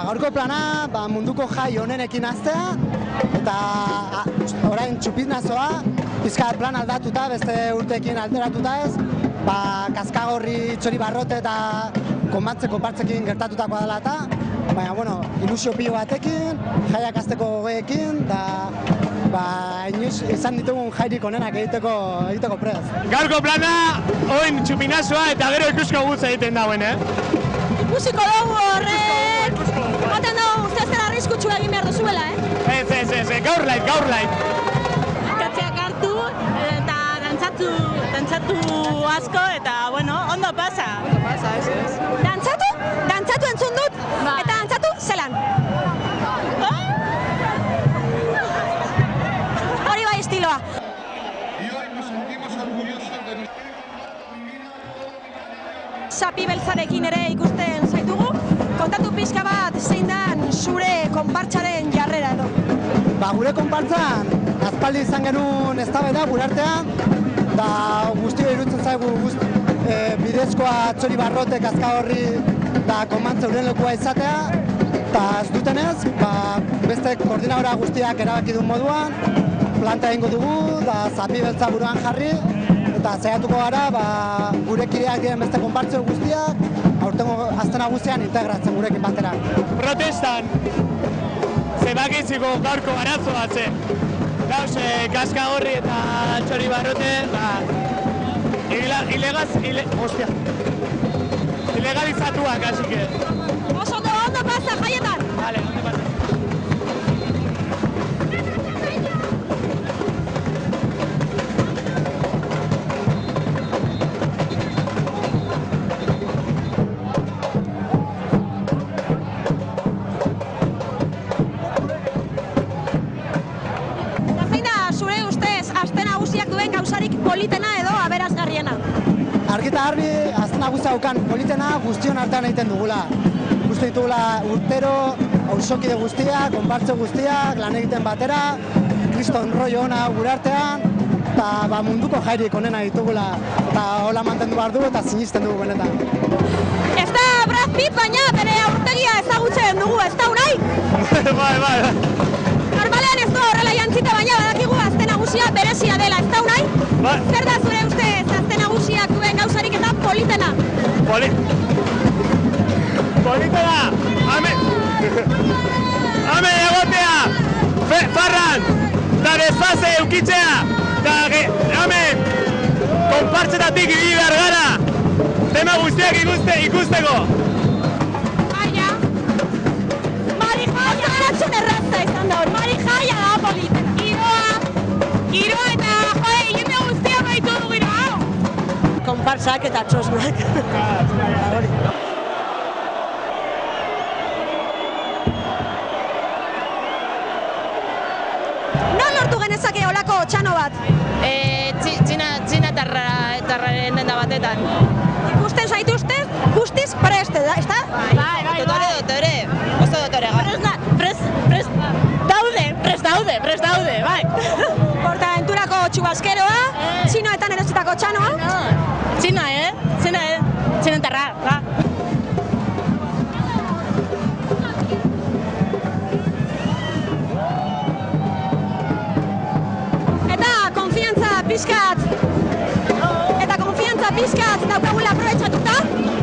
Gaurko plana munduko jai honenekin hastea, eta orain txupinazoa, pizkat plan aldatuta, beste urteekin alderatuta ez, Kaskagorri, Txoribarrote eta konbantzeko partzekin gertatutakoa dela eta, baina, bueno, ilusio pilo batekin, jaiak hasteko gogoekin, eta inoiz izan ditugun jairik onenak egiteko prez. Gaurko plana, oin txupinazoa eta gero ikusko gutza egiten dauen, Ikusiko dugu horrek, baten dugu ustez zera arriskutsu egin behar duzuela, Ez, gaur lait. Katxeak hartu eta dantzatu asko eta, bueno, ondo pasa. Ez. Dantzatu entzun dut, eta dantzatu zelan. Hori bai estiloa. Sapi beltzarekin ere ikusten zaitugu, kontatu pixka bat zein den zure konpartsaren jarrera edo. Gure konpartzan, aspaldi izan genuen eztabaida gure artean, da guztio iruditzen zaigu bidezkoa Txoribarrote, Kaskagorri eta konbantze uren lekua izatea, eta ez dutenez, beste koordinadora guztiak erabaki duen moduan, planta egingo dugu, da zapi beltza buruan jarri, eta zaiatuko gara, gure kideak diren beste konpartzio guztiak, aurtengo azte nagusian integratzen gurekin batera. Protestan, zebakitziko gaurko arazo bat zen. Gauz, Kaskagorri eta Txoribarrote, ilegalizatuak, así que... Ondo pasa, jaietan! Vale, ondo pasa. Politena edo aberasgarriena? Argita garbi, azte nagusia daukan politena guztion artean egiten dugula. Ikusten ditugula urtero, auzokide guztiak, konpartze guztiak, lan egiten batera, kriston rollo ona gure artean, eta munduko jairik onena ditugula, eta hola mantendu behar dugu eta sinisten dugu benetan. Ez da Brad Pitt, baina bere aurpegia ezagutzen dugu, ez da unai? Bai. Normalean ez du horrela jantzita, baina badakigu azte nagusia berezia dela, ez da unai? Zer da zure ustez azte nagusiak duen gauzarik eta politena? Politena! Hame egotea! Farran! Da desfase eukitzea! Da hemen! Konpartzetatik ibili behar gara! Tema guztiak ikusteko! Baina! Marijaia! Erantzun erraza izan da hori! Marijaia da politena! Giroa eta jende guztiak baitu du giro hau! Konpartzak eta txosnak. Non lortu genezake olako txano bat? Txina tarraren denda batetan. Ikusten zaituztez, guztiz preste, ez da? Bai. Dotore. Oso dotore. Prest daude, bai. Portaventurako txubaskeroa, txinoetan erositako txanoa. Txina, Txina tarra, Eta konfiantza pixkat daukagula aprobetxatuta,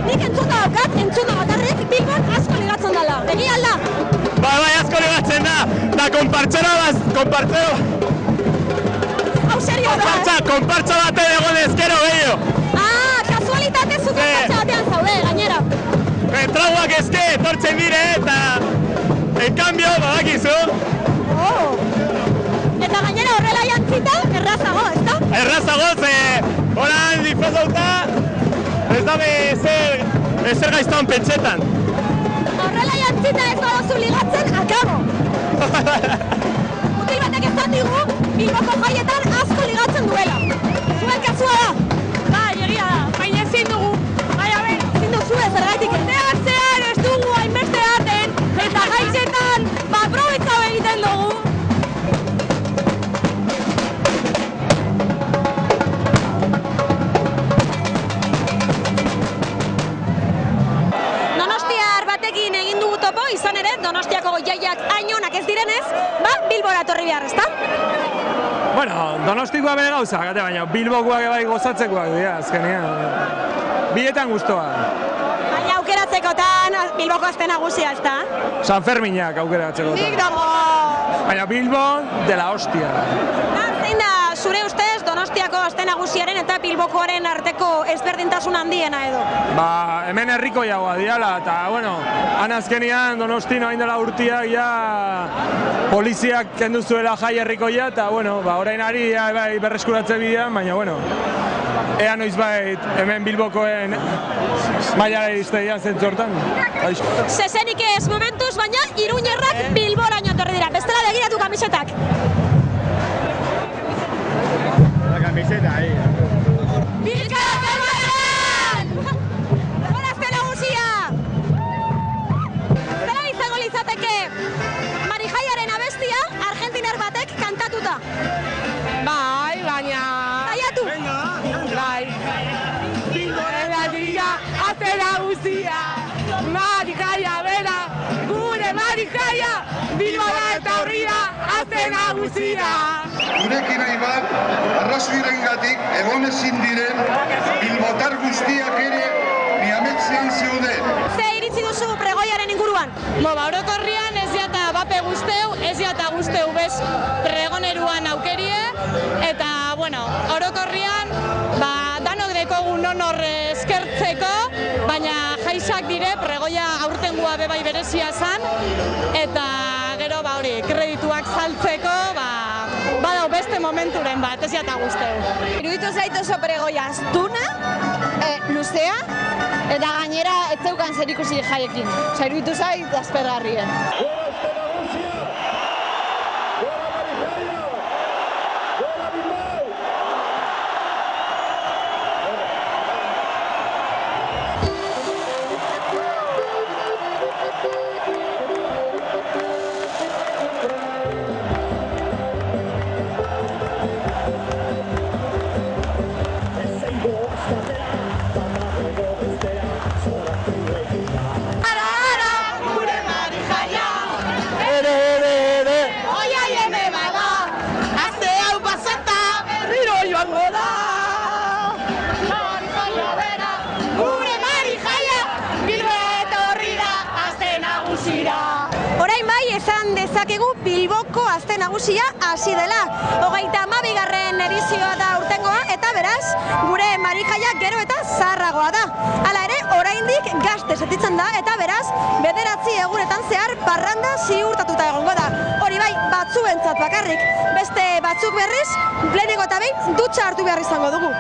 nik entzuna bakarrik Bilbon asko ligatzen dela. Egia alda? Bai, asko ligatzen da! Da konpartzero... Hau serio da, Konpartza baten egon ezkero gehiago! Kasualitatez zu konpartza batean zaude, gainera. Trauak eske etortzen dire eta... En cambio, badakizu... Eta gainera horrela jantzita, errazago, ez da? Errazago, horan disfrazauta, ez dabe zer gaiztan pentsetan. Horrela jantzita ez badozu ligatzen, akabo! Mutil batek esan digu, Bilboko jaietan asko ligatzen duela. Zuen kasua da? Bai, egia da, baina ezin dugu. Bai, ezin duzu ez ergaitik. Zehan ez dugu hainbeste arten, eta gaitzetan, aprobetxau egiten dugu. Donostiar batekin egin dugu topo izan ere Donostiako jaiak hainonak ez direnez, Bilbora etorri behar, ezta? Bueno, Donostikoa bere gauzak, baina Bilbokoak bai gozatzekoak dira, azkenean. Bietan guztua. Baina aukeratzekotan Bilboko aste nagusia, ezta? San Ferminak aukeratzekotan. Nik dago! Baina Bilbon de la hostia. Zein da, zure ustez, Donostiako aste nagusiaren eta Bilbokoaren arteko ezberdintasun handiena edo? Hemen herriko jagoa diala, eta, bueno, han azkenian Donosti noain dela urtiak ja poliziak kendu zuela jai herrikoia, eta, bueno, orain ari berreskuratze bidean, baina, bueno, ea noizbait hemen Bilbokoen mailara izteian zentzortan. Zezenik ez momentuz, baina Iruñerrak Bilboraino etorri dira. Bestela begiratu kamisetak. La camiseta ahí. Bizkaia Bilboan! Bilbora aste nagusia! Zela izango litzateke Marijaiaren abestia argentinar batek kantatuta. Bai, baina... Saiatu! Bai. Bilbora aste nagusia! Marijaia bera, gure Marijaia! Bilbora eta horria aste nagusia! Gurekin nahi bat, arrazoirengatik egon ezin diren bilbotar guztiak ere niametzean zeuden. Ze iritzi duzu pregoiaren inguruan? Orokorrian ez jata bape guzteu, ez jata guzteu bez pregoneruan aukerie, eta, bueno, orokorrian, danok dekogu non hor eskertzeko, baina jaisak dire pregoia aurtengua bebai berezia zan, eta gero, hori, kredituak saltzeko, badau beste momenturen bat, ez jata guzteu. Iruditu zait oso pregoia astuna, luzea, eta gainera ez zeukan zer ikusi jaiekin. Iruditu zait aspergarrien. Bilboko aste nagusia hasi dela. 32. edizioa da urtengoa eta beraz, gure Marijaia gero eta zaharragoa da. Hala ere, oraindik gazte sentitzen da eta beraz, 9 egunetan zehar parranda ziurtatuta egongo da. Hori bai, batzuentzat bakarrik, beste batzuk berriz, lehenengo eta behin dutxa hartu behar izango dugu.